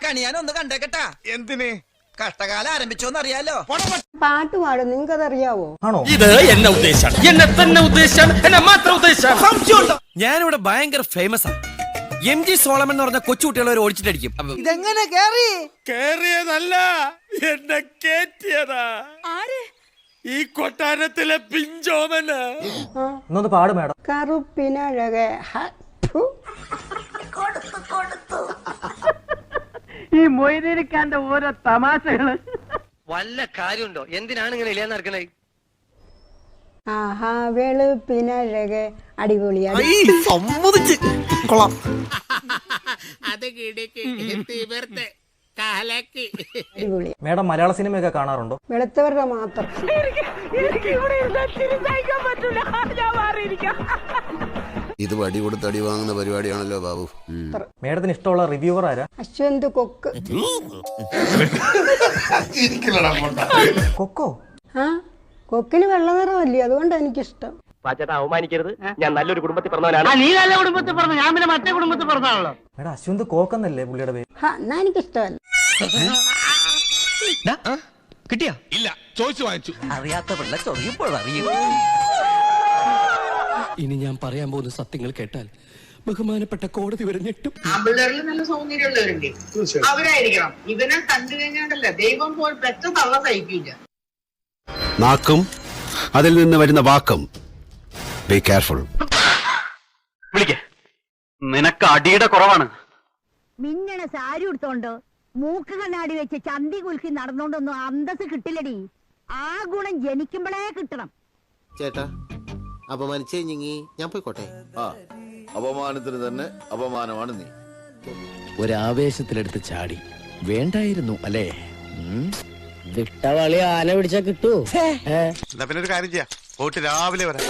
കണിയാൻ ഒന്ന് കണ്ടേക്കട്ടാ. എന്തിന്? കഷ്ടകാലം ആരംഭിച്ചോന്ന് അറിയാലോ. പാട്ട് പാടും, നിങ്ങൾക്ക് അതറിയാവോ? ആണോ? ഇത് എന്നെ ഉദ്ദേശാണ്, എന്നെ തന്നെ ഉദ്ദേശാണ്, എന്നെ മാത്രം ഉദ്ദേശാണ്. ഞാനിവിടെ ഭയങ്കര ഫേമസ് ആണ്. MG സോളമൻ എന്ന് പറഞ്ഞ കൊച്ചുകുട്ടികളെ ഓടിച്ചിട്ടടിക്കും. ഇതെങ്ങനെ കേറി? കേറിയതല്ല, എന്നെ കേറ്റിയതാ. ഈ കൊട്ടാരത്തിലെ പിഞ്ചോമന്. എന്നൊന്ന് പാട് മേഡം. കറുപ്പിനഴകെ ഈ മൊയ്തീനിക്കാന്റെ ഓരോ തമാശകള്. വല്ല കാര്യമുണ്ടോ? എന്തിനാണ് ഇങ്ങനെ ഇല്ലാന്ന് നടക്കണേ? ആഹാ വെളുപ്പിനഴകെ അടിപൊളിയാണ്. സമ്മതിച്ച് കൊള്ളാം. അടിപൊളി. മേഡം മലയാള സിനിമയൊക്കെ കാണാറുണ്ടോ? വെളുത്തവരുടെ മാത്രം. ഇത് വടി കൊടുത്ത് അടി വാങ്ങുന്ന പരിപാടിയാണല്ലോ ബാബു. മേഡത്തിന് ഇഷ്ടമുള്ള റിവ്യൂവർ ആരാ? അശ്വന്ത് കൊക്ക്. കൊക്കോ? ആ കൊക്കിന് വെള്ള നിറമല്ലേ, അതുകൊണ്ടാണ് എനിക്കിഷ്ടം. പാച്ചേട്ടാ അവമാനിക്കരുത്, ഞാൻ നല്ലൊരു കുടുംബത്തിൽ പറഞ്ഞവനാണ്. നീ നല്ല കുടുംബത്തിൽ പറഞ്ഞു, ഞാൻ പിന്നെ മറ്റേ കുടുംബത്തിൽ പറഞ്ഞാണല്ലോ. മേഡം അശ്വന്ത് കോക്കെന്നല്ലേ പുള്ളിയുടെ പേര്? എന്നാ എനിക്കിഷ്ടമല്ല. കിട്ടിയാ? ഇല്ല, ചോദിച്ചു വാങ്ങിച്ചു. അറിയാത്ത പിള്ള ചൊറിയപ്പോഴറിയും. ഇനി ഞാൻ പറയാൻ പോകുന്ന സത്യങ്ങൾ കേട്ടാൽ ബഹുമാനപ്പെട്ട കോടതി വരെ ഞെട്ടും. ആമ്പിള്ളേരിൽ നല്ല സൗന്ദര്യമുള്ളവരുണ്ട്, അവരായിരിക്കണം. ഇവനെ കണ്ടു കഴിഞ്ഞാണ്ടല്ല ദൈവം പോൽ പെറ്റ തള്ള സഹിക്കില്ല. നാക്കും അതിൽ നിന്ന് വരുന്ന വാക്കും. Be careful. വിളിക്കേ, നിനക്ക് അടിയുടെ കുറവാണ്. മിന്നണ സാരി ഉടുത്തോണ്ട് മൂക്ക് കണ്ണാടി വെച്ച് ചന്തി കുലുക്കി നടന്നോണ്ടൊന്നും അന്തസ് കിട്ടില്ലടി. ആ ഗുണം ജനിക്കുമ്പോഴേ കിട്ടണം. ചേട്ടാ അപമാനിച്ചേ ഞാൻ പോയിക്കോട്ടെ. അപമാനത്തിന് തന്നെ അപമാനമാണ് നീ. ഒരാവേശത്തിലെടുത്ത് ചാടി വേണ്ടായിരുന്നു അല്ലേ? വിട്ടവളി ആന പിടിച്ചാ കിട്ടൂ. എന്നാ പിന്നെ ഒരു കാര്യം ചെയ്യാം, പോയിട്ട് രാവിലെ വരാം.